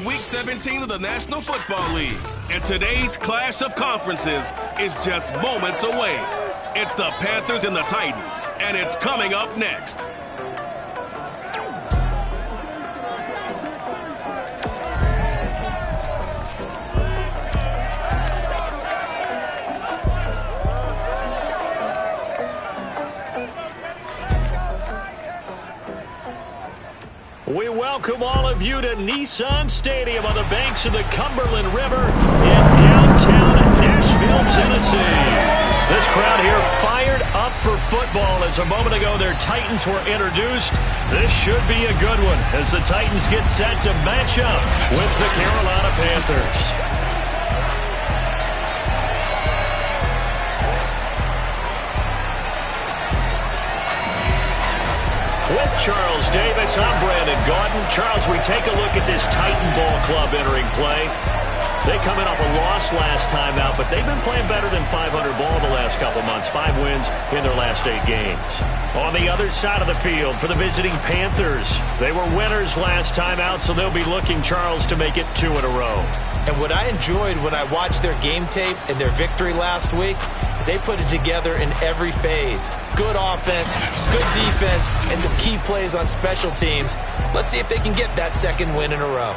Week 17 of the National Football League. And today's clash of conferences is just moments away. It's the Panthers and the Titans, and it's coming up next. We welcome all of you to Nissan Stadium on the banks of the Cumberland River in downtown Nashville, Tennessee. This crowd here fired up for football as a moment ago their Titans were introduced. This should be a good one as the Titans get set to match up with the Carolina Panthers. With Charles Davis, I'm Brandon Gaudin. Charles, we take a look at this Titan Ball Club entering play. They come in off a loss last time out, but they've been playing better than 500 ball the last couple months. 5 wins in their last 8 games. On the other side of the field for the visiting Panthers, they were winners last time out, so they'll be looking, Charles, to make it 2 in a row. And what I enjoyed when I watched their game tape and their victory last week is they put it together in every phase. Good offense, good defense, and some key plays on special teams. Let's see if they can get that 2nd win in a row.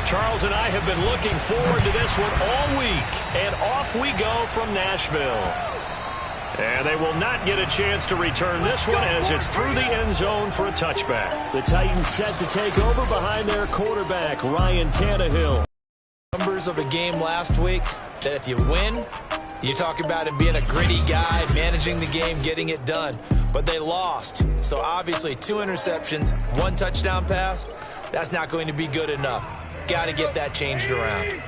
Charles and I have been looking forward to this one all week, and off we go from Nashville. And they will not get a chance to return this one as it's through the end zone for a touchback. The Titans set to take over behind their quarterback, Ryan Tannehill. Numbers of a game last week that if you win, you talk about him being a gritty guy, managing the game, getting it done. But they lost. So obviously 2 interceptions, 1 touchdown pass, that's not going to be good enough. Got to get that changed around.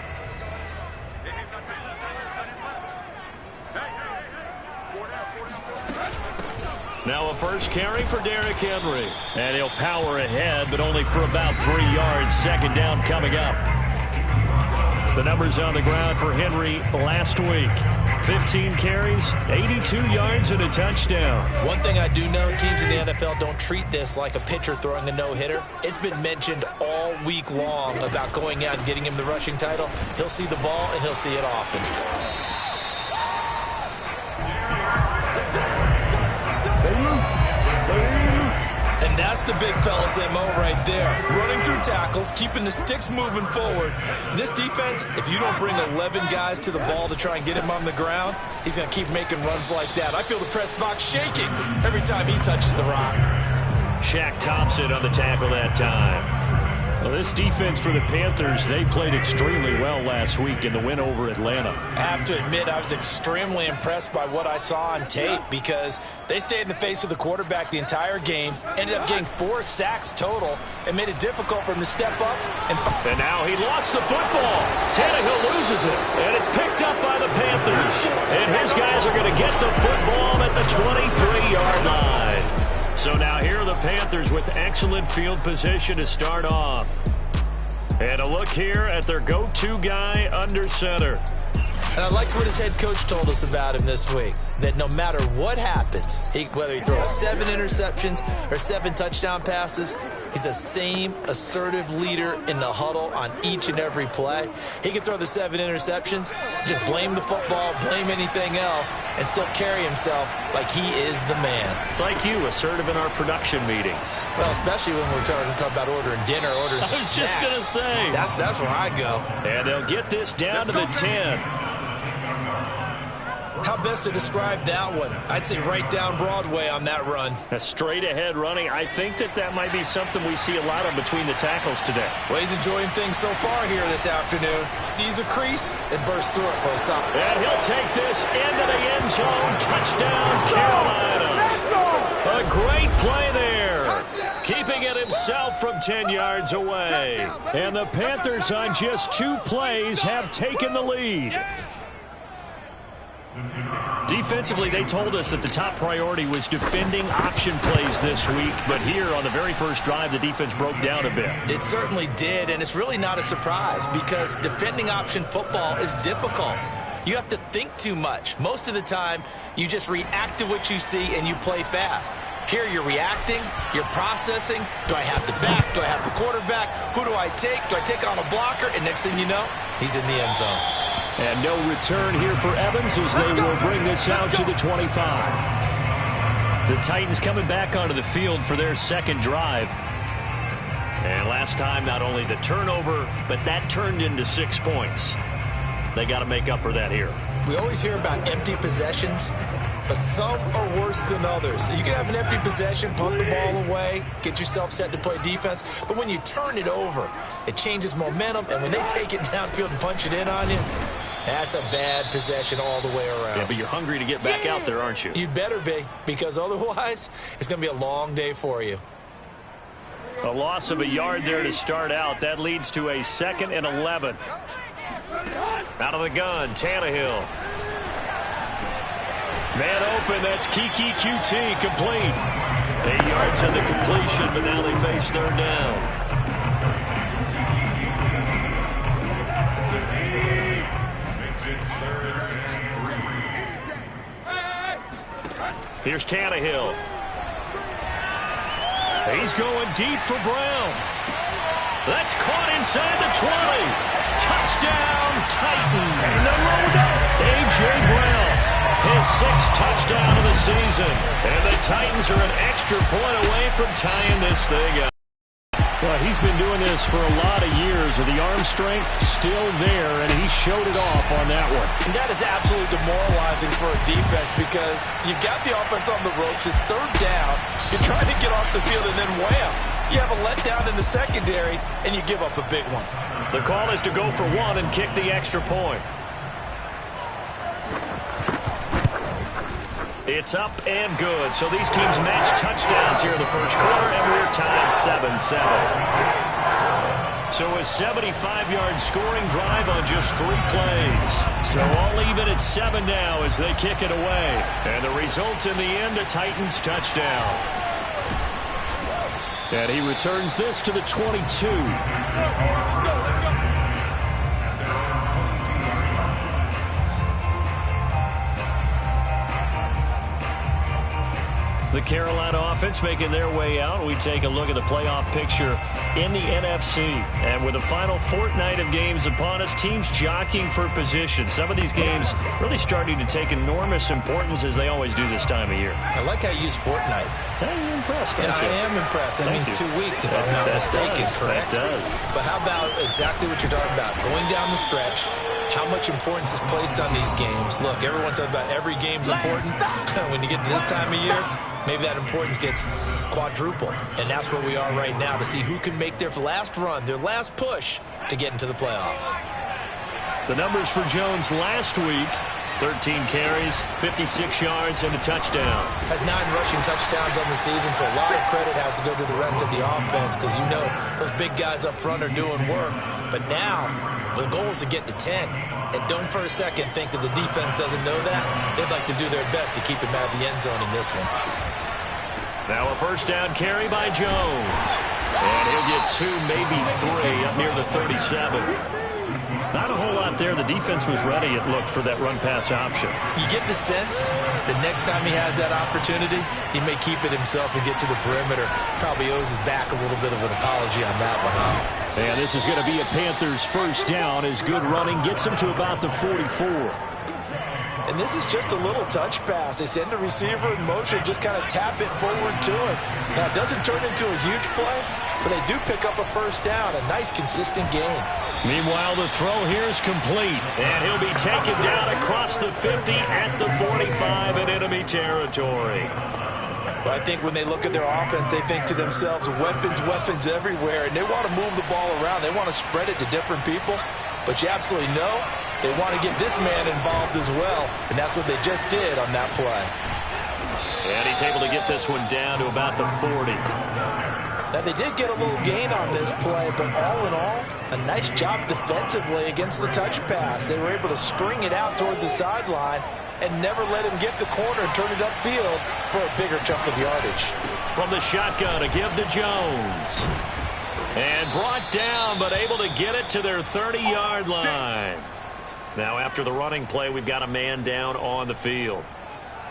Now a first carry for Derrick Henry. And he'll power ahead, but only for about 3 yards. 2nd down coming up. The numbers on the ground for Henry last week. 15 carries, 82 yards, and a touchdown. One thing I do know, teams in the NFL don't treat this like a pitcher throwing a no-hitter. It's been mentioned all week long about going out and getting him the rushing title. He'll see the ball, and he'll see it often. And that's the big fella's MO right there. Running through tackles, keeping the sticks moving forward. This defense, if you don't bring 11 guys to the ball to try and get him on the ground, he's going to keep making runs like that. I feel the press box shaking every time he touches the rock. Shaq Thompson on the tackle that time. Well, this defense for the Panthers, they played extremely well last week in the win over Atlanta. I have to admit, I was extremely impressed by what I saw on tape because they stayed in the face of the quarterback the entire game, ended up getting 4 sacks total, and made it difficult for him to step up. And now he lost the football. Tannehill loses it, and it's picked up by the Panthers. And his guys are going to get the football at the 23-yard line. So now here are the Panthers with excellent field position to start off. And a look here at their go-to guy under center. And I liked what his head coach told us about him this week, that no matter what happens, whether he throws 7 interceptions or 7 touchdown passes, he's the same assertive leader in the huddle on each and every play. He can throw the 7 interceptions, just blame the football, blame anything else, and still carry himself like he is the man. It's like you, assertive in our production meetings. Well, especially when we're talking about ordering dinner, ordering some snacks. I was just going to say. That's where I go. And they'll get this down to the 10. How best to describe that one? I'd say right down Broadway on that run. A straight-ahead running. I think that might be something we see a lot of between the tackles today. Well, he's enjoying things so far here this afternoon. Sees a crease and bursts through it for a stop. And he'll take this into the end zone. Touchdown, Carolina. A great play there. Keeping it himself from 10 yards away. And the Panthers on just 2 plays have taken the lead. Defensively, they told us that the top priority was defending option plays this week, but here on the very first drive, the defense broke down a bit. It certainly did, and it's really not a surprise because defending option football is difficult. You have to think too much. Most of the time, you just react to what you see and you play fast. Here you're reacting, you're processing. Do I have the back? Do I have the quarterback? Who do I take? Do I take on a blocker? And next thing you know, he's in the end zone. And no return here for Evans as they will bring this out to the 25. The Titans coming back onto the field for their second drive. And last time, not only the turnover, but that turned into 6 points. They got to make up for that here. We always hear about empty possessions, but some are worse than others. You can have an empty possession, punt the ball away, get yourself set to play defense, but when you turn it over, it changes momentum, and when they take it downfield and punch it in on you, that's a bad possession all the way around. Yeah, but you're hungry to get back out there, aren't you? You better be, because otherwise, it's going to be a long day for you. A loss of a yard there to start out. That leads to a 2nd and 11. Out of the gun, Tannehill. Man open, that's Kiki QT, complete. 8 yards on the completion, but now they face third down. Here's Tannehill. He's going deep for Brown. That's caught inside the 20. Touchdown, Titans. A.J. Brown, his 6th touchdown of the season. And the Titans are an extra point away from tying this thing up. Well, he's been doing this for a lot of years with the arm strength still there, and he showed it off on that one. And that is absolutely demoralizing for a defense because you've got the offense on the ropes. It's third down. You're trying to get off the field, and then wham, you have a letdown in the secondary, and you give up a big one. The call is to go for 1 and kick the extra point. It's up and good. So these teams match touchdowns here in the first quarter, and we're tied 7-7. So a 75-yard scoring drive on just 3 plays. So all even at 7 now as they kick it away. And the result in the end, a Titans touchdown. And he returns this to the 22. The Carolina offense making their way out. We take a look at the playoff picture in the NFC. And with the final fortnight of games upon us, teams jockeying for position. Some of these games really starting to take enormous importance as they always do this time of year. I like how you use fortnight. Hey, you're impressed, Yeah, aren't you? I am impressed. That means 2 weeks, if I'm not That mistaken, does. correct? That does. But how about exactly what you're talking about? Going down the stretch, how much importance is placed on these games. Look, everyone talks about every game's important. When you get to this time of year, maybe that importance gets quadruple. And that's where we are right now to see who can make their last run, their last push to get into the playoffs. The numbers for Jones last week: 13 carries, 56 yards, and a touchdown. Has 9 rushing touchdowns on the season, so a lot of credit has to go to the rest of the offense because you know those big guys up front are doing work. But now, the goal is to get to 10. And don't for a second think that the defense doesn't know that. They'd like to do their best to keep him out of the end zone in this one. Now a first down carry by Jones. And he'll get 2, maybe 3 up near the 37. Not a whole lot there. The defense was ready, it looked, for that run-pass option. You get the sense that next time he has that opportunity, he may keep it himself and get to the perimeter. Probably owes his back a little bit of an apology on that one, huh? And this is going to be a Panthers first down as good running gets him to about the 44. And this is just a little touch pass. They send the receiver in motion, just kind of tap it forward to him. Now, it doesn't turn into a huge play, but they do pick up a first down. A nice, consistent game. Meanwhile, the throw here is complete. And he'll be taken down across the 50 at the 45 in enemy territory. Well, I think when they look at their offense, they think to themselves, weapons, weapons everywhere. And they want to move the ball around. They want to spread it to different people. But you absolutely know they want to get this man involved as well. And that's what they just did on that play. And he's able to get this one down to about the 40. Now, they did get a little gain on this play, but all in all, a nice job defensively against the touch pass. They were able to string it out towards the sideline and never let him get the corner and turn it upfield for a bigger chunk of yardage. From the shotgun, a give to Jones. And brought down, but able to get it to their 30-yard line. Now, after the running play, we've got a man down on the field.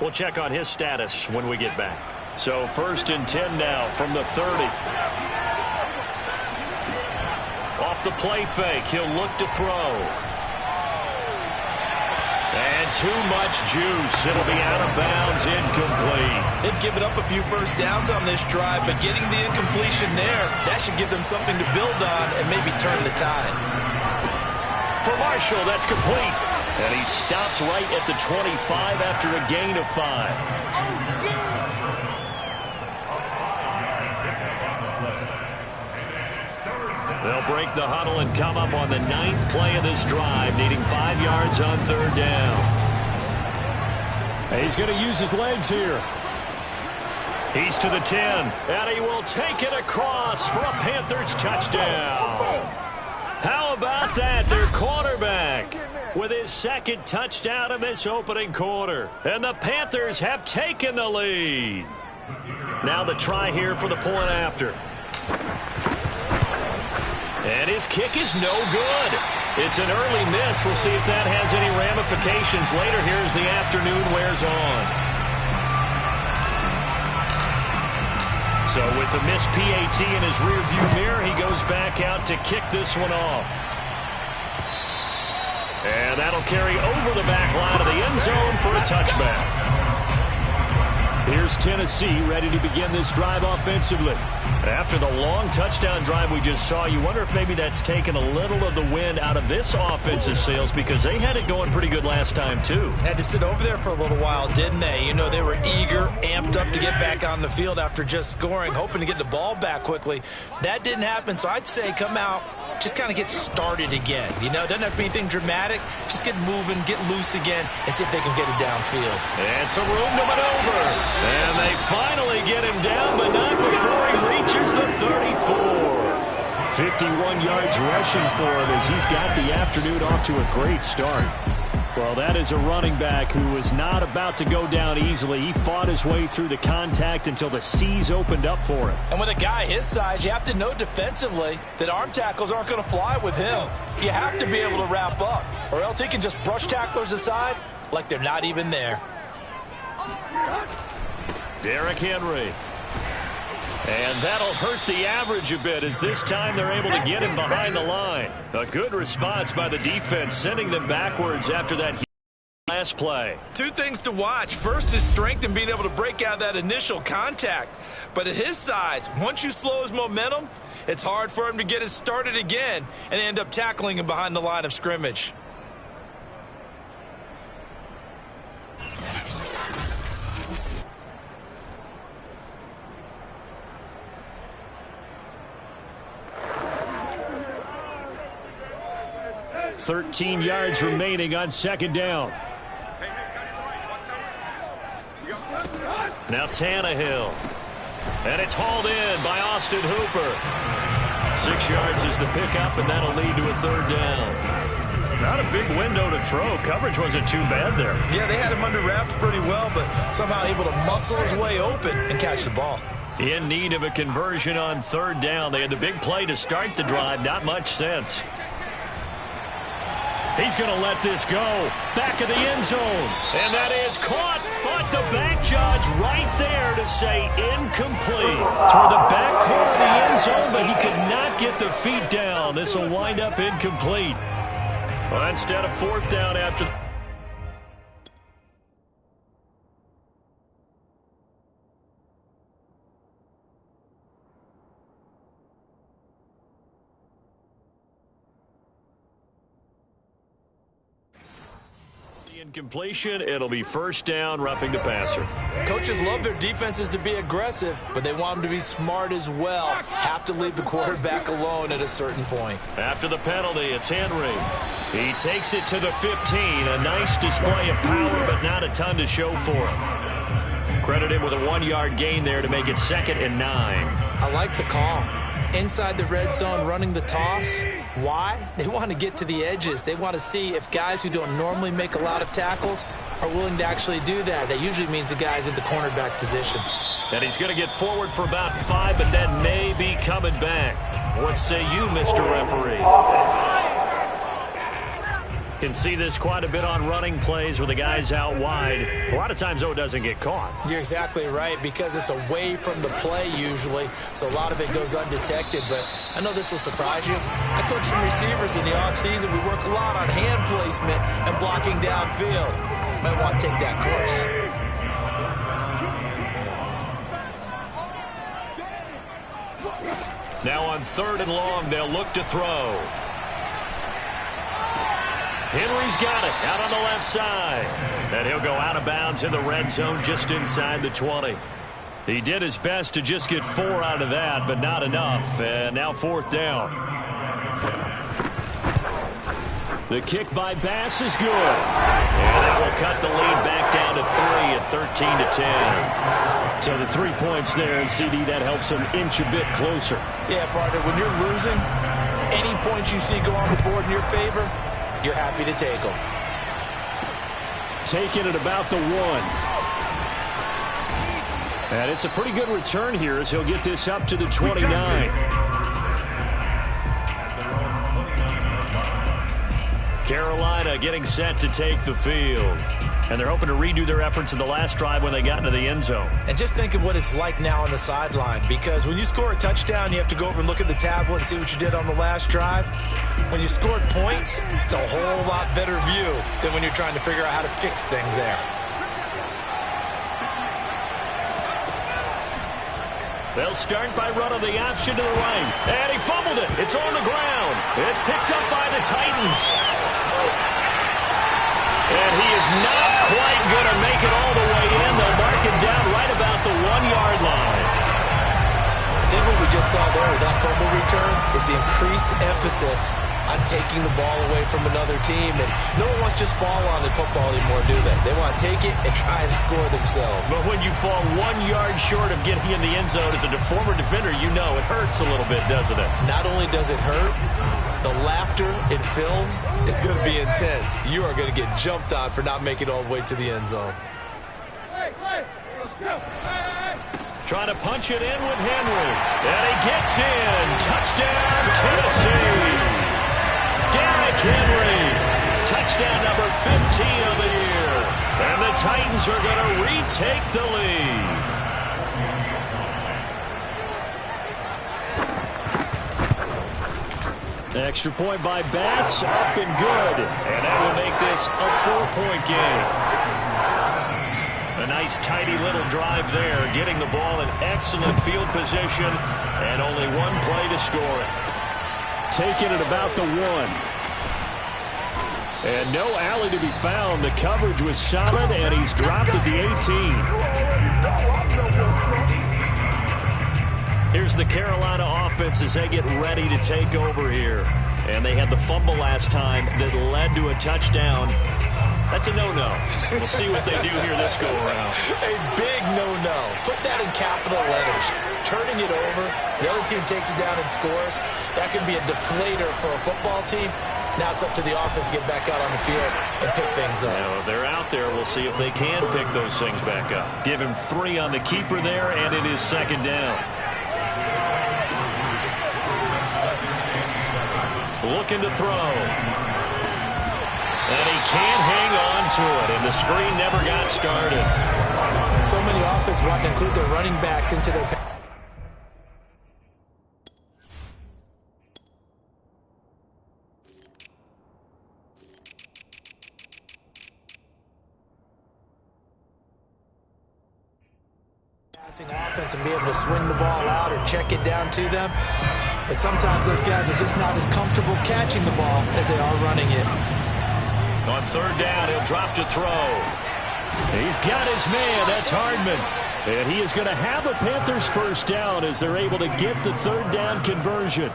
We'll check on his status when we get back. So 1st and 10 now from the 30. Off the play fake, he'll look to throw. And too much juice. It'll be out of bounds, incomplete. They've given up a few first downs on this drive, but getting the incompletion there, that should give them something to build on and maybe turn the tide. For Marshall, that's complete. And he's stopped right at the 25 after a gain of 5. They'll break the huddle and come up on the 9th play of this drive, needing 5 yards on 3rd down. He's going to use his legs here. He's to the 10, and he will take it across for a Panthers touchdown. How about that? Their quarterback with his 2nd touchdown of this opening quarter. And the Panthers have taken the lead. Now the try here for the point after. And his kick is no good. It's an early miss. We'll see if that has any ramifications later here as the afternoon wears on. So with the missed PAT in his rearview mirror, he goes back out to kick this one off. And that'll carry over the back line of the end zone for a touchback. Here's Tennessee ready to begin this drive offensively. After the long touchdown drive we just saw, you wonder if maybe that's taken a little of the wind out of this offensive sails because they had it going pretty good last time, too. Had to sit over there for a little while, didn't they? You know, they were eager, amped up to get back on the field after just scoring, hoping to get the ball back quickly. That didn't happen, so I'd say come out, just kind of get started again. You know, doesn't have to be anything dramatic. Just get moving, get loose again, and see if they can get it downfield. And some room to maneuver. And they finally get him down, but not before he reaches the 34. 51 yards rushing for him as he's got the afternoon off to a great start. Well, that is a running back who was not about to go down easily. He fought his way through the contact until the seas opened up for him. And with a guy his size, you have to know defensively that arm tackles aren't going to fly with him. You have to be able to wrap up, or else he can just brush tacklers aside like they're not even there. Derrick Henry. And that'll hurt the average a bit as this time they're able to get him behind the line. A good response by the defense, sending them backwards after that last play. Two things to watch. First, his strength in being able to break out that initial contact. But at his size, once you slow his momentum, it's hard for him to get it started again and end up tackling him behind the line of scrimmage. $13 yards remaining on 2nd down. Now Tannehill. And it's hauled in by Austin Hooper. 6 yards is the pickup, and that'll lead to a 3rd down. Not a big window to throw. Coverage wasn't too bad there. Yeah, they had him under wraps pretty well, but somehow able to muscle his way open and catch the ball. In need of a conversion on 3rd down. They had the big play to start the drive. Not much sense. He's going to let this go. Back of the end zone. And that is caught. But the back judge right there to say incomplete. Toward the back corner of the end zone, but he could not get the feet down. This will wind up incomplete. Well, instead of 4th down after... Incompletion, it'll be 1st down, roughing the passer. Coaches love their defenses to be aggressive, but they want them to be smart as well. Have to leave the quarterback alone at a certain point. After the penalty, it's Henry. He takes it to the 15. A nice display of power, but not a ton to show for him. Credit him with a 1-yard gain there to make it 2nd and 9. I like the call. inside the red zone running the toss. Why? They want to get to the edges. They want to see if guys who don't normally make a lot of tackles are willing to actually do that. That usually means the guy's in the cornerback position. And he's going to get forward for about 5, but that may be coming back. What say you, Mr. Referee? Can see this quite a bit on running plays where the guy's out wide. A lot of times, though, it doesn't get caught. You're exactly right, because it's away from the play usually, so a lot of it goes undetected. But I know this will surprise you. I coach some receivers in the offseason. We work a lot on hand placement and blocking downfield. Might want to take that course. Now on 3rd and long, they'll look to throw. Henry's got it out on the left side. And he'll go out of bounds in the red zone just inside the 20. He did his best to just get 4 out of that, but not enough. And now 4th down. The kick by Bass is good. And that will cut the lead back down to 3 at 13-10. So the 3 points there, and CD, that helps them inch a bit closer. Yeah, partner, when you're losing, any points you see go on the board in your favor, you're happy to take them. Taking it about the 1. And it's a pretty good return here as he'll get this up to the 29. Carolina getting set to take the field. And they're hoping to redo their efforts in the last drive when they got into the end zone. And just think of what it's like now on the sideline, because when you score a touchdown, you have to go over and look at the tablet and see what you did on the last drive. When you scored points, it's a whole lot better view than when you're trying to figure out how to fix things there. They'll start by running the option to the right. And he fumbled it. It's on the ground. It's picked up by the Titans. And he is not quite going to make it all the way in. They'll mark him down right about the 1-yard line. I think what we just saw there with that fumble return is the increased emphasis on taking the ball away from another team. And no one wants to just fall on in football anymore, do they? They want to take it and try and score themselves. But when you fall 1 yard short of getting in the end zone as a former defender, you know it hurts a little bit, doesn't it? Not only does it hurt, the laughter in film is going to be intense. You are going to get jumped on for not making it all the way to the end zone. Trying to punch it in with Henry. And he gets in. Touchdown, Tennessee. Derrick Henry. Touchdown number 15 of the year. And the Titans are going to retake the lead. Extra point by Bass, up and good. And that will make this a 4-point game. A nice, tidy little drive there, getting the ball in excellent field position, and only 1 play to score it. Taking it about the 1. And no alley to be found. The coverage was solid, and he's dropped at the 18. Here's the Carolina offense as they get ready to take over here. And they had the fumble last time that led to a touchdown. That's a no-no. We'll see what they do here this go-around. A big no-no. Put that in capital letters. Turning it over, the other team takes it down and scores. That could be a deflator for a football team. Now it's up to the offense to get back out on the field and pick things up. Now, they're out there. We'll see if they can pick those things back up. Give him 3 on the keeper there, and it is 2nd down. Looking to throw. And he can't hang on to it, and the screen never got started. So many offenses want to include their running backs into their passing offense and be able to swing the ball out or check it down to them. But sometimes those guys are just not as comfortable catching the ball as they are running it. On 3rd down, he'll drop to throw. He's got his man. That's Hardman. And he is going to have a Panthers 1st down as they're able to get the 3rd down conversion.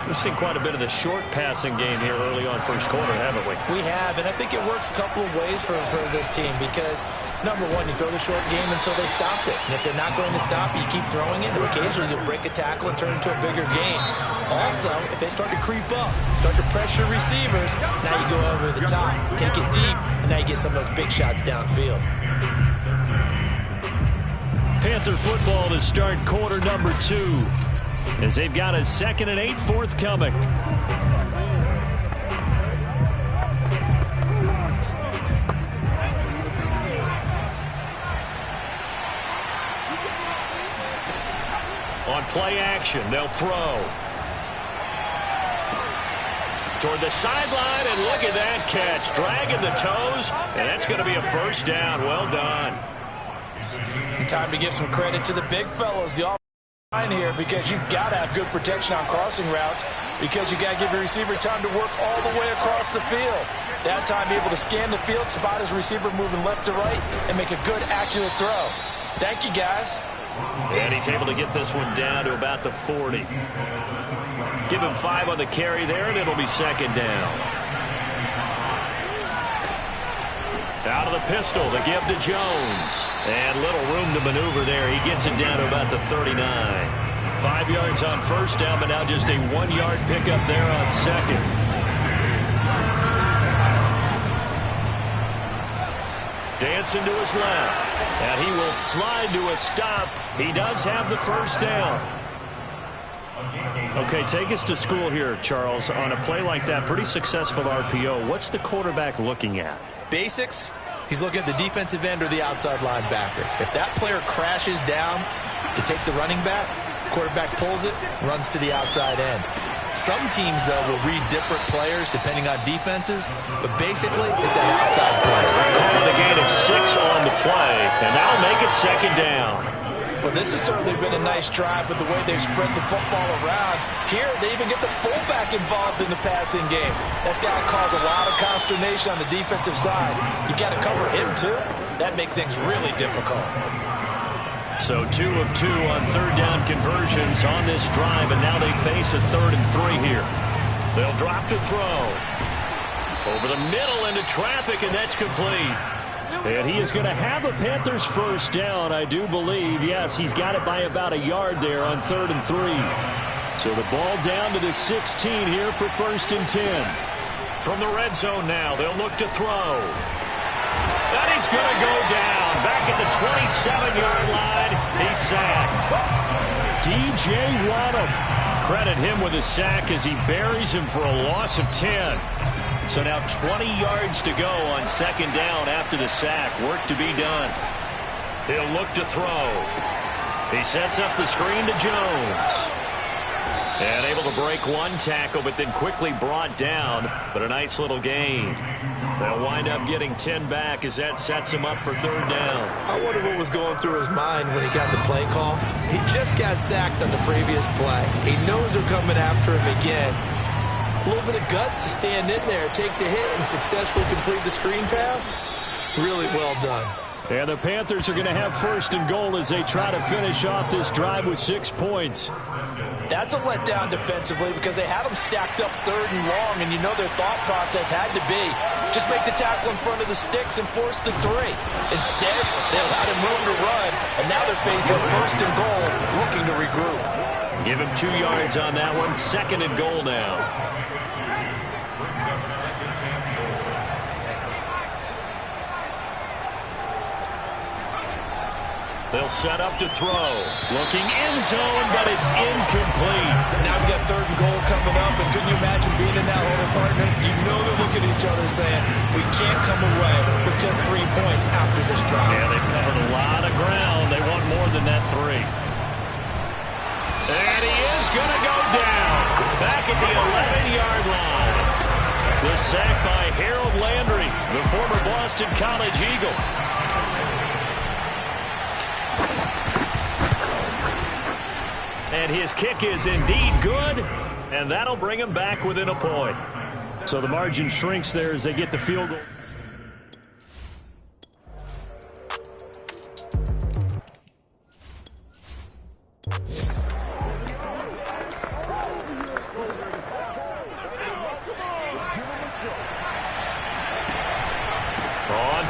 We've seen quite a bit of the short passing game here early on first quarter, haven't we? We have, and I think it works a couple of ways for this team because, number one, you throw the short game until they stop it. And if they're not going to stop it, you keep throwing it, and occasionally you'll break a tackle and turn it into a bigger game. Also, if they start to creep up, start to pressure receivers, now you go over the top, take it deep, and now you get some of those big shots downfield. Panther football to start quarter number 2 as they've got a 2nd and 8 forthcoming. On play action, they'll throw. Toward the sideline, and look at that catch. Dragging the toes, and that's going to be a first down. Well done. Time to give some credit to the big fellows, the offensive line here, because you've got to have good protection on crossing routes because you got to give your receiver time to work all the way across the field. That time, be able to scan the field, spot his receiver moving left to right, and make a good, accurate throw. Thank you, guys. And he's able to get this one down to about the 40. Give him 5 on the carry there, and it'll be 2nd down. Out of the pistol, the give to Jones. And little room to maneuver there. He gets it down to about the 39. 5 yards on first down, but now just a 1-yard pickup there on 2nd. Dancing to his left. And he will slide to a stop. He does have the first down. Okay, take us to school here, Charles. On a play like that, pretty successful RPO. What's the quarterback looking at? Basics, he's looking at the defensive end or the outside linebacker. If that player crashes down to take the running back, quarterback pulls it, runs to the outside end. Some teams, though, will read different players depending on defenses, but basically it's that outside play. Calling a gain of 6 on the play, and that'll make it 2nd down. Well, this has certainly been a nice drive with the way they've spread the football around. Here, they even get the fullback involved in the passing game. That's got to cause a lot of consternation on the defensive side. You got to cover him, too. That makes things really difficult. So 2 of 2 on 3rd down conversions on this drive, and now they face a 3rd and 3 here. They'll drop to throw. Over the middle into traffic, and that's complete. And he is going to have a Panthers first down, I do believe. Yes, he's got it by about a yard there on 3rd and 3. So the ball down to the 16 here for 1st and 10. From the red zone now, they'll look to throw. And he's going to go down. Back at the 27-yard line, he's sacked. DJ Waddle. Credit him with a sack as he buries him for a loss of 10. So now 20 yards to go on 2nd down after the sack. Work to be done. He'll look to throw. He sets up the screen to Jones. And able to break one tackle, but then quickly brought down. But a nice little gain. They'll wind up getting 10 back as that sets him up for 3rd down. I wonder what was going through his mind when he got the play call. He just got sacked on the previous play. He knows they're coming after him again. A little bit of guts to stand in there, take the hit, and successfully complete the screen pass. Really well done. And the Panthers are going to have 1st and goal as they try to finish off this drive with 6 points. That's a letdown defensively because they had them stacked up 3rd and long, and you know their thought process had to be just make the tackle in front of the sticks and force the 3. Instead, they allowed him room to run, and now they're facing 1st and goal, looking to regroup. Give him 2 yards on that one. 2nd and goal now. They'll set up to throw. Looking end zone, but it's incomplete. Now we got 3rd and goal coming up, and couldn't you imagine being in that huddle, partner? You know they're looking at each other saying, we can't come away with just 3 points after this drive. Yeah, they've covered a lot of ground. They want more than that 3. And he is going to go down. Back at the 11-yard line. The sack by Harold Landry, the former Boston College Eagle. And his kick is indeed good, and that'll bring him back within a point. So the margin shrinks there as they get the field goal.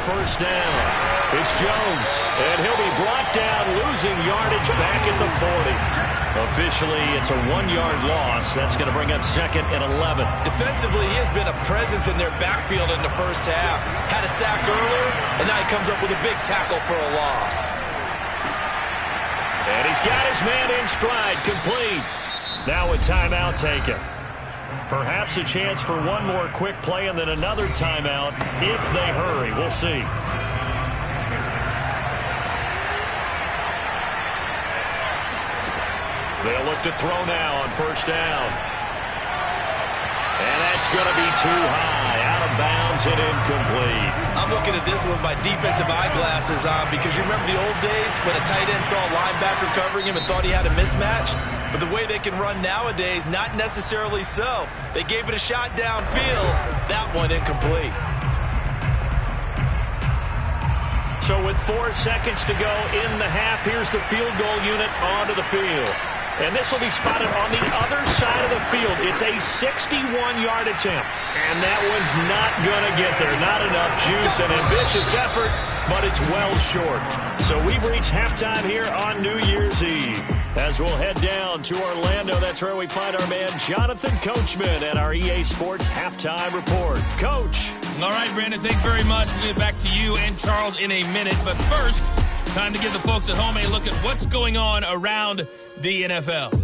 first down. It's Jones, and he'll be brought down, losing yardage back at the 40. Officially, it's a 1-yard loss. That's going to bring up 2nd and 11. Defensively, he has been a presence in their backfield in the first half. Had a sack earlier, and now he comes up with a big tackle for a loss. And he's got his man in stride, complete. Now a timeout taken. Perhaps a chance for one more quick play and then another timeout if they hurry. We'll see. They'll look to throw now on first down. And that's going to be too high, out of bounds and incomplete. I'm looking at this with my defensive eyeglasses on because you remember the old days when a tight end saw a linebacker covering him and thought he had a mismatch? But the way they can run nowadays, not necessarily so. They gave it a shot downfield. That one incomplete. So with 4 seconds to go in the half, here's the field goal unit onto the field. And this will be spotted on the other side of the field. It's a 61-yard attempt. And that one's not going to get there. Not enough juice. An ambitious effort, but it's well short. So we've reached halftime here on New Year's Eve. As we'll head down to Orlando, that's where we find our man Jonathan Coachman at our EA Sports Halftime Report. Coach. All right, Brandon, thanks very much. We'll get back to you and Charles in a minute. But first, time to give the folks at home a look at what's going on around the NFL.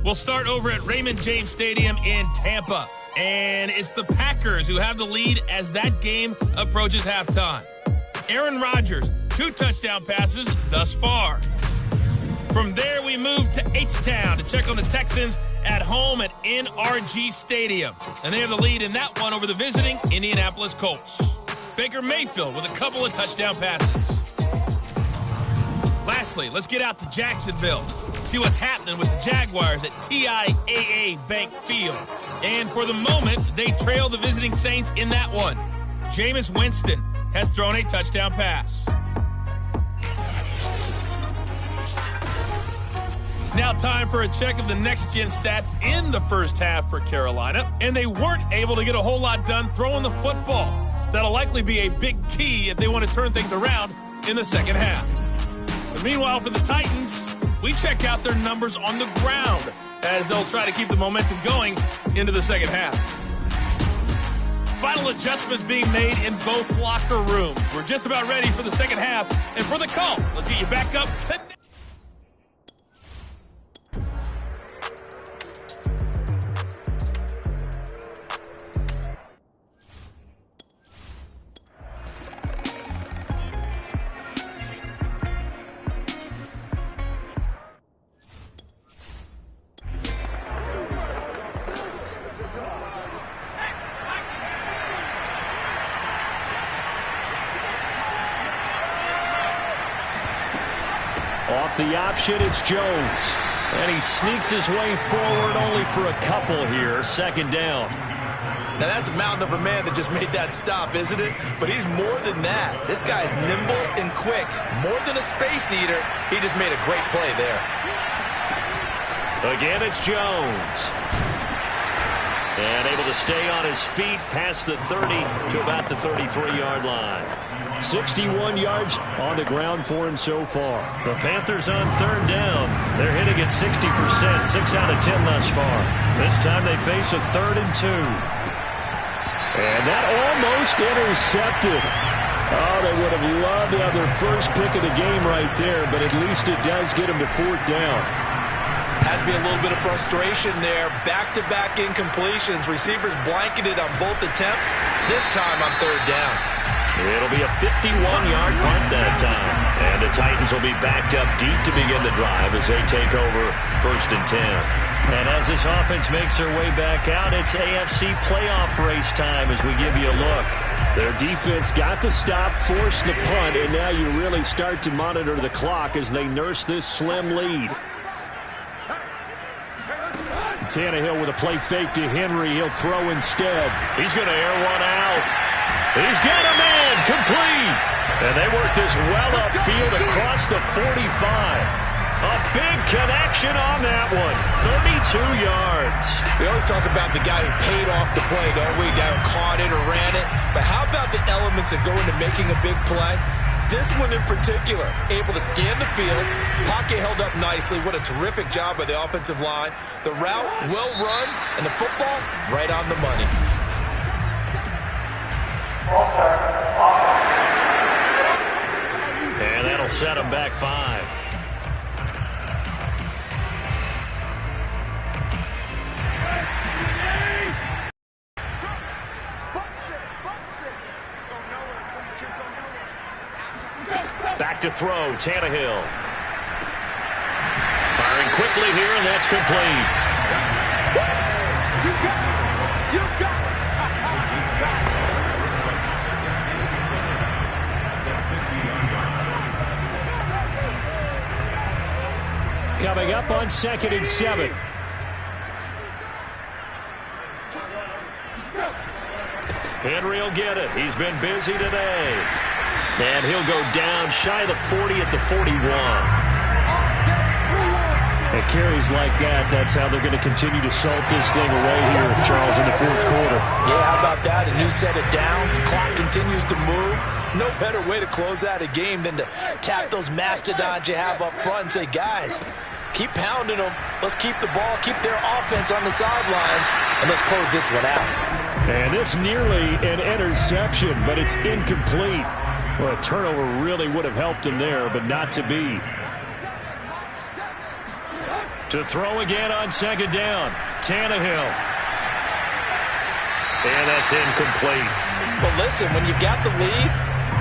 We'll start over at Raymond James Stadium in Tampa. And it's the Packers who have the lead as that game approaches halftime. Aaron Rodgers, 2 touchdown passes thus far. From there, we move to H-Town to check on the Texans at home at NRG Stadium. And they have the lead in that one over the visiting Indianapolis Colts. Baker Mayfield with a couple of touchdown passes. Lastly, let's get out to Jacksonville. See what's happening with the Jaguars at TIAA Bank Field. And for the moment, they trail the visiting Saints in that one. Jameis Winston has thrown a touchdown pass. Now time for a check of the next-gen stats in the first half for Carolina. And they weren't able to get a whole lot done throwing the football. That'll likely be a big key if they want to turn things around in the second half. But meanwhile, for the Titans, we check out their numbers on the ground as they'll try to keep the momentum going into the second half. Final adjustments being made in both locker rooms. We're just about ready for the second half. And for the call, let's get you back up to... Off the option, it's Jones. And he sneaks his way forward only for a couple here. Second down. Now, that's a mountain of a man that just made that stop, isn't it? But he's more than that. This guy's nimble and quick. More than a space eater, he just made a great play there. Again, it's Jones. And able to stay on his feet past the 30 to about the 33-yard line. 61 yards on the ground for him so far. The Panthers on third down. They're hitting at 60%, 6 out of 10 thus far. This time they face a 3rd and 2. And that almost intercepted. Oh, they would have loved to have their first pick of the game right there, but at least it does get them to 4th down. Has to be a little bit of frustration there. Back-to-back incompletions. Receivers blanketed on both attempts. This time on 3rd down. It'll be a 51-yard punt that time. And the Titans will be backed up deep to begin the drive as they take over 1st and 10. And as this offense makes their way back out, it's AFC playoff race time as we give you a look. Their defense got the stop, forced the punt, and now you really start to monitor the clock as they nurse this slim lead. Tannehill with a play fake to Henry. He'll throw instead. He's going to air one out. He's got a man complete. And they work this well upfield across the 45. A big connection on that one. 32 yards. We always talk about the guy who paid off the play, don't we? The guy who caught it or ran it. But how about the element moments that go into making a big play. This one in particular, able to scan the field. Pocket held up nicely. What a terrific job by the offensive line. The route, well run, and the football, right on the money. And that'll set him back 5. Back to throw, Tannehill. Firing quickly here, and that's complete. You got it! You got it! Coming up on 2nd and 7. Henry will get it. He's been busy today. And he'll go down shy of the 40 at the 41. At carries like that, that's how they're going to continue to salt this thing away here, Charles, in the 4th quarter. Yeah, how about that? A new set of downs. Clock continues to move. No better way to close out a game than to tap those mastodons you have up front and say, guys, keep pounding them. Let's keep the ball, keep their offense on the sidelines, and let's close this one out. And this nearly an interception, but it's incomplete. Well, a turnover really would have helped him there, but not to be. To throw again on 2nd down, Tannehill. And that's incomplete. Well, listen, when you've got the lead,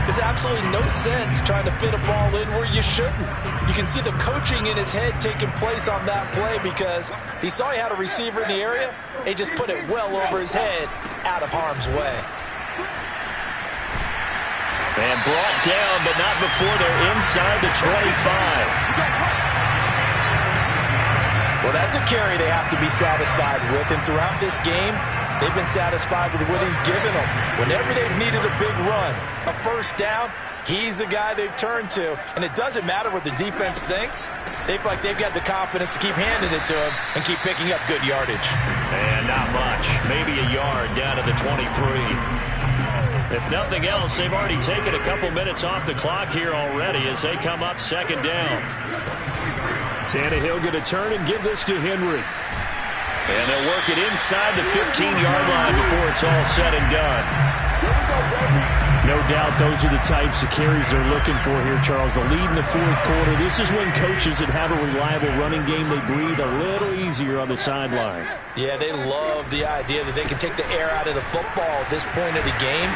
there's absolutely no sense trying to fit a ball in where you shouldn't. You can see the coaching in his head taking place on that play because he saw he had a receiver in the area, and he just put it well over his head out of harm's way. And brought down, but not before they're inside the 25. Well, that's a carry they have to be satisfied with, and throughout this game, they've been satisfied with what he's given them. Whenever they've needed a big run, a 1st down, he's the guy they've turned to. And it doesn't matter what the defense thinks. They feel like they've got the confidence to keep handing it to him and keep picking up good yardage. And not much. Maybe a yard down to the 23. If nothing else, they've already taken a couple minutes off the clock here already as they come up 2nd down. Tannehill going to turn and give this to Henry. And they'll work it inside the 15-yard line before it's all said and done. No doubt those are the types of carries they're looking for here, Charles. The lead in the 4th quarter. This is when coaches that have a reliable running game, they breathe a little easier on the sideline. Yeah, they love the idea that they can take the air out of the football at this point of the game.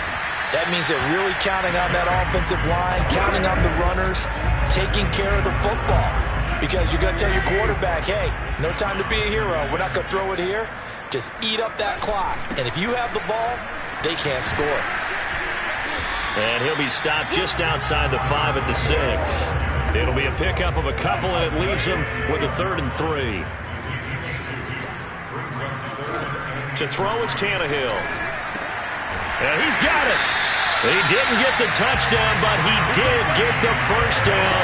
That means they're really counting on that offensive line, counting on the runners, taking care of the football. Because you're going to tell your quarterback, hey, no time to be a hero. We're not going to throw it here. Just eat up that clock. And if you have the ball, they can't score. And he'll be stopped just outside the 5 at the 6. It'll be a pickup of a couple, and it leaves them with a 3rd and 3. To throw is Tannehill. And he's got it. He didn't get the touchdown, but he did get the 1st down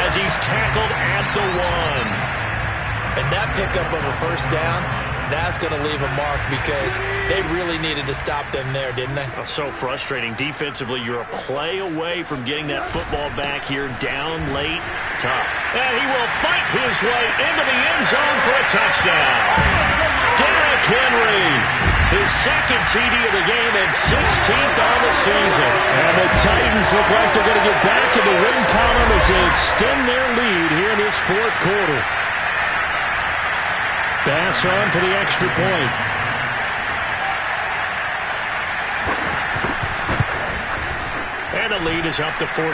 as he's tackled at the 1. And that pickup of a 1st down, that's going to leave a mark because they really needed to stop them there, didn't they? Oh, so frustrating. Defensively, you're a play away from getting that football back here down late. Tough. And he will fight his way into the end zone for a touchdown. Derrick Henry, his 2nd TD of the game and 16th on the season. And the Titans look like they're going to get back in the win column as they extend their lead here in this 4th quarter. Pass on for the extra point. And the lead is up to 14.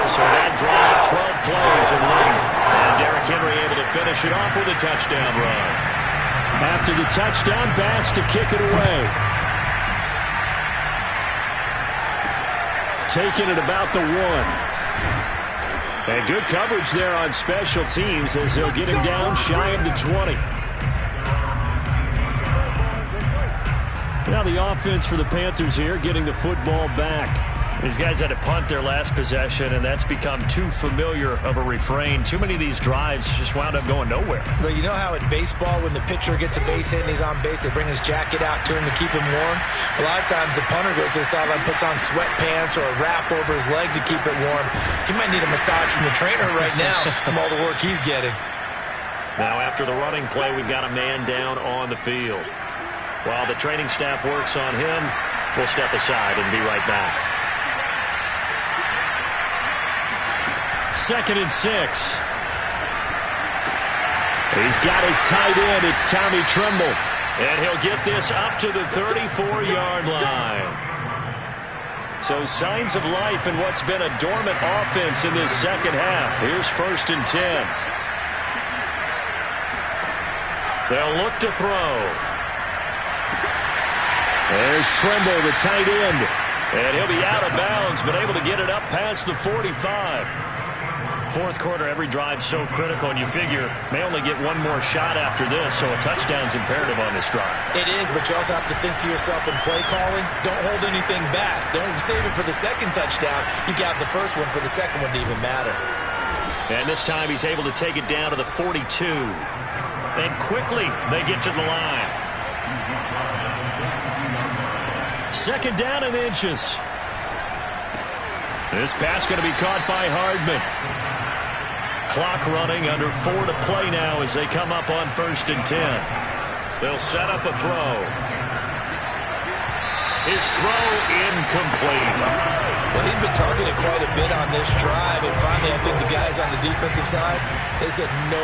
So that drive, 12 plays in length. And Derrick Henry able to finish it off with a touchdown run. After the touchdown, Bass to kick it away. Taking it about the 1. And good coverage there on special teams as they'll get him down shy of the 20. Now the offense for the Panthers here getting the football back. These guys had to punt their last possession, and that's become too familiar of a refrain. Too many of these drives just wound up going nowhere. But you know how in baseball, when the pitcher gets a base hit and he's on base, they bring his jacket out to him to keep him warm? A lot of times the punter goes to the sideline, puts on sweatpants or a wrap over his leg to keep it warm. He might need a massage from the trainer right now from all the work he's getting. Now after the running play, we've got a man down on the field. While the training staff works on him, we'll step aside and be right back. 2nd and 6. He's got his tight end. It's Tommy Tremble. And he'll get this up to the 34-yard line. So signs of life in what's been a dormant offense in this second half. Here's 1st and 10. They'll look to throw. There's Tremble, the tight end. And he'll be out of bounds, but able to get it up past the 45. Fourth quarter, every drive's so critical, and you figure may only get one more shot after this, so a touchdown's imperative on this drive. It is, but you also have to think to yourself in play calling, don't hold anything back. Don't save it for the second touchdown. You got the first one for the second one to even matter. And this time he's able to take it down to the 42. And quickly they get to the line. 2nd down and inches. This pass going to be caught by Hardman. Clock running, under 4 to play now as they come up on 1st and 10. They'll set up a throw. His throw incomplete. Well, he'd been targeted quite a bit on this drive, and finally I think the guys on the defensive side, they said no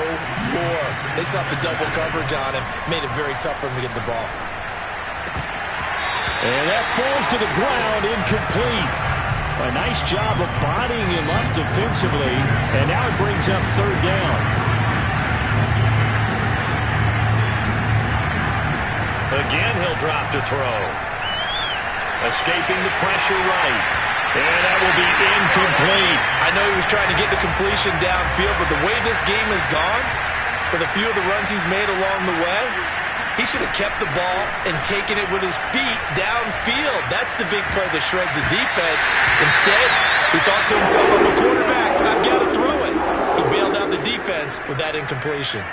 more. They stopped the double coverage on him, made it very tough for him to get the ball. And that falls to the ground, incomplete. A nice job of bodying him up defensively, and now it brings up 3rd down. Again, he'll drop to throw. Escaping the pressure right. And that will be incomplete. I know he was trying to get the completion downfield, but the way this game has gone, with a few of the runs he's made along the way, he should have kept the ball and taken it with his feet downfield. That's the big play that shreds the defense. Instead, he thought to himself, I'm a quarterback, I've got to throw it. He bailed out the defense with that incompletion.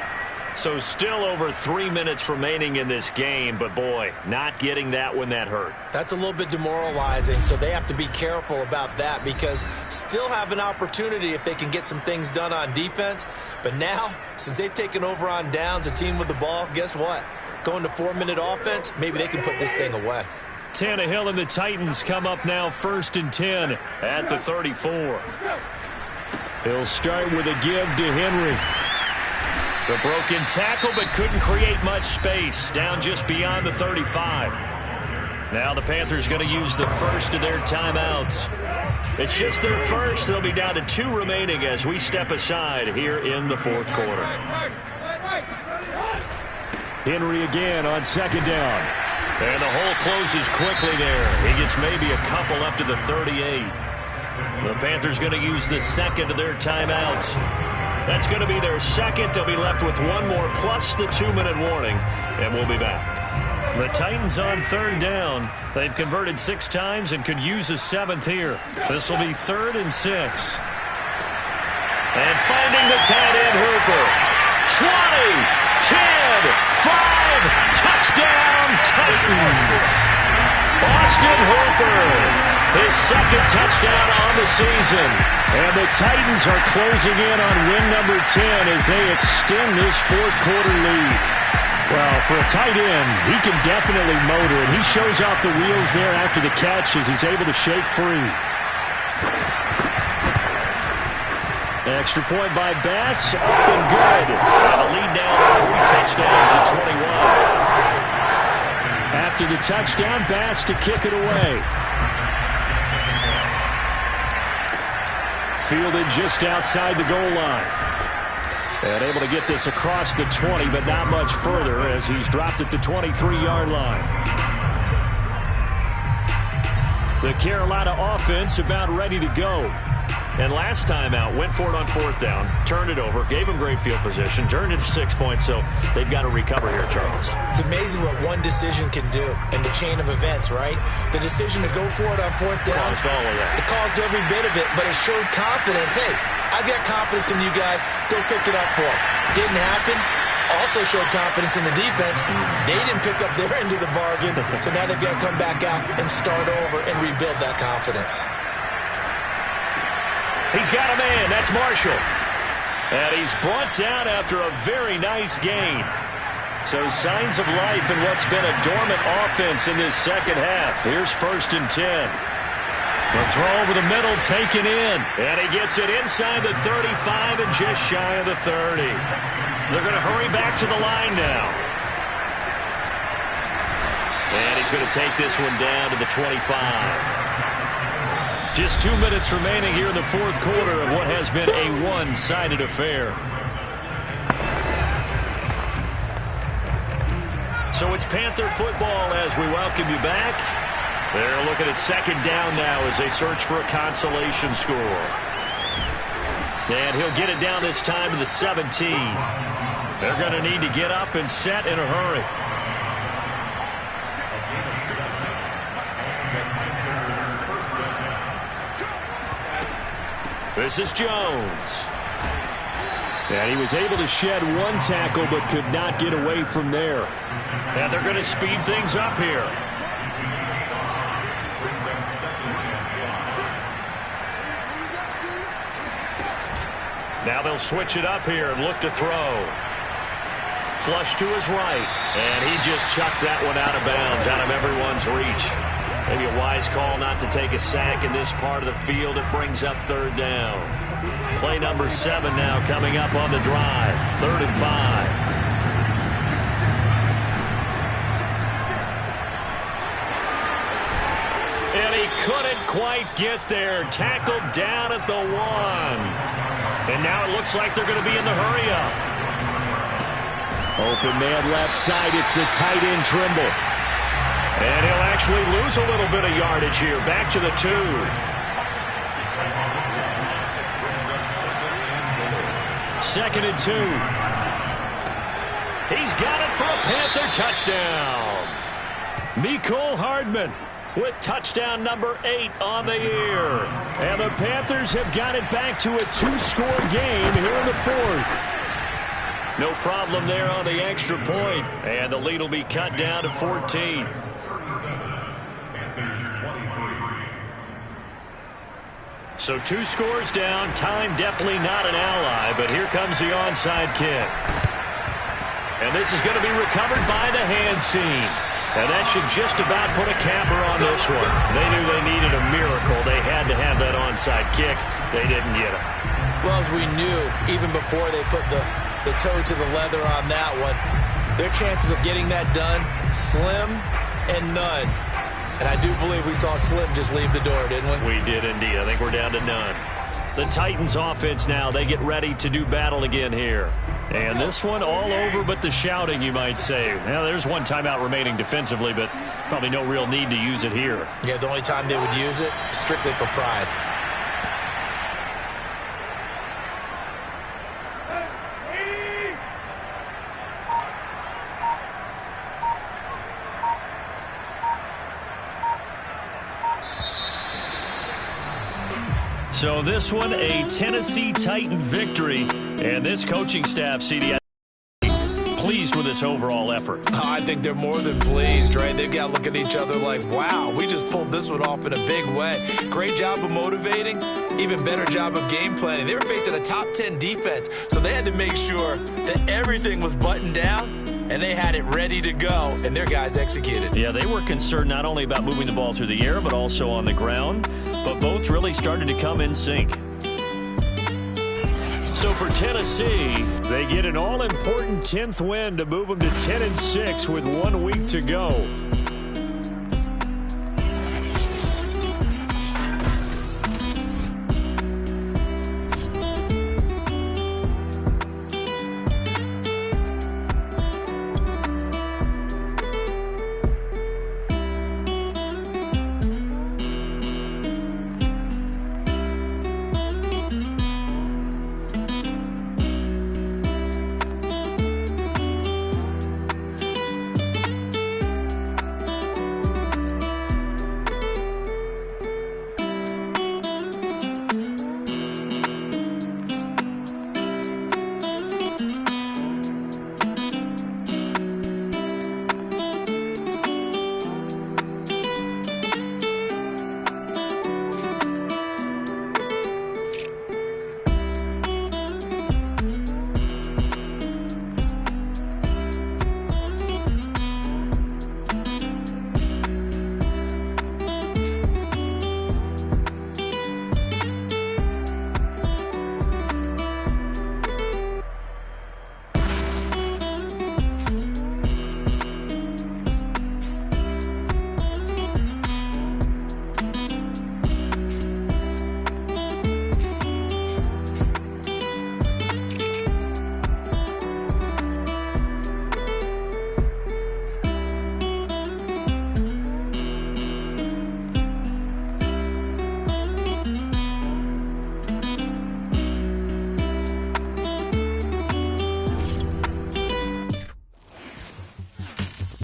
So still over 3 minutes remaining in this game, but boy, not getting that when that hurt. That's a little bit demoralizing, so they have to be careful about that because still have an opportunity if they can get some things done on defense. But now, since they've taken over on downs, a team with the ball, guess what? Going to 4-minute offense, maybe they can put this thing away. Tannehill and the Titans come up now 1st and 10 at the 34. He'll start with a give to Henry. The broken tackle, but couldn't create much space. Down just beyond the 35. Now the Panthers going to use the first of their timeouts. It's just their first. They'll be down to 2 remaining as we step aside here in the 4th quarter. Henry again on 2nd down. And the hole closes quickly there. He gets maybe a couple up to the 38. The Panthers going to use the second of their timeouts. That's going to be their second. They'll be left with one more plus the 2-minute warning, and we'll be back. The Titans on 3rd down. They've converted 6 times and could use a 7th here. This will be 3rd and 6. And finding the tight end Hooper. 20. 10, 5, touchdown, Titans. Austin Hooper, his 2nd touchdown on the season. And the Titans are closing in on win number 10 as they extend this 4th quarter lead. Well, for a tight end, he can definitely motor, and he shows off the wheels there after the catch as he's able to shake free. Extra point by Bass, up and good. And a lead now to 3 touchdowns at 21. After the touchdown, Bass to kick it away. Fielded just outside the goal line. And able to get this across the 20, but not much further as he's dropped it to 23-yard line. The Carolina offense about ready to go. And last time out, went for it on 4th down, turned it over, gave him great field position, turned it to 6 points, so they've got to recover here, Charles. It's amazing what one decision can do in the chain of events, right? The decision to go for it on 4th down. Caused all of that. It caused every bit of it, but it showed confidence. Hey, I've got confidence in you guys. Go pick it up for them. Didn't happen. Also showed confidence in the defense. They didn't pick up their end of the bargain, so now they've got to come back out and start over and rebuild that confidence. He's got a man. That's Marshall. And he's brought down after a very nice gain. So signs of life in what's been a dormant offense in this second half. Here's 1st and 10. The throw over the middle taken in. And he gets it inside the 35 and just shy of the 30. They're going to hurry back to the line now. And he's going to take this one down to the 25. Just 2 minutes remaining here in the 4th quarter of what has been a one-sided affair. So it's Panther football as we welcome you back. They're looking at 2nd down now as they search for a consolation score. And he'll get it down this time to the 17. They're going to need to get up and set in a hurry. This is Jones. And he was able to shed one tackle but could not get away from there. And they're going to speed things up here. Now they'll switch it up here and look to throw. Flush to his right. And he just chucked that one out of bounds, out of everyone's reach. Maybe a wise call not to take a sack in this part of the field. It brings up 3rd down. Play number 7 now coming up on the drive. 3rd and 5. And he couldn't quite get there. Tackled down at the 1. And now it looks like they're going to be in the hurry-up. Open man left side. It's the tight end Trimble. And he'll actually lose a little bit of yardage here. Back to the 2. 2nd and 2. He's got it for a Panther touchdown. Mecole Hardman with touchdown number 8 on the year. And the Panthers have got it back to a 2-score game here in the 4th. No problem there on the extra point. And the lead will be cut down to 14. So 2 scores down. Time definitely not an ally, but here comes the onside kick. And this is going to be recovered by the hands team. And that should just about put a capper on this one. They knew they needed a miracle. They had to have that onside kick. They didn't get it. Well, as we knew, even before they put the toe to the leather on that one, their chances of getting that done, slim and none. And I do believe we saw Slim just leave the door, didn't we? We did indeed. I think we're down to none. The Titans offense now, they get ready to do battle again here. And this one all over but the shouting, you might say. Now, there's one timeout remaining defensively, but probably no real need to use it here. Yeah, the only time they would use it, strictly for pride. So this one, a Tennessee Titan victory. And this coaching staff, CD, pleased with this overall effort. I think they're more than pleased, right? They've got to look at each other like, wow, we just pulled this one off in a big way. Great job of motivating, even better job of game planning. They were facing a top 10 defense, so they had to make sure that everything was buttoned down, and they had it ready to go, and their guys executed. Yeah, they were concerned not only about moving the ball through the air, but also on the ground, but both really started to come in sync. So for Tennessee, they get an all-important 10th win to move them to 10-6 with 1 week to go.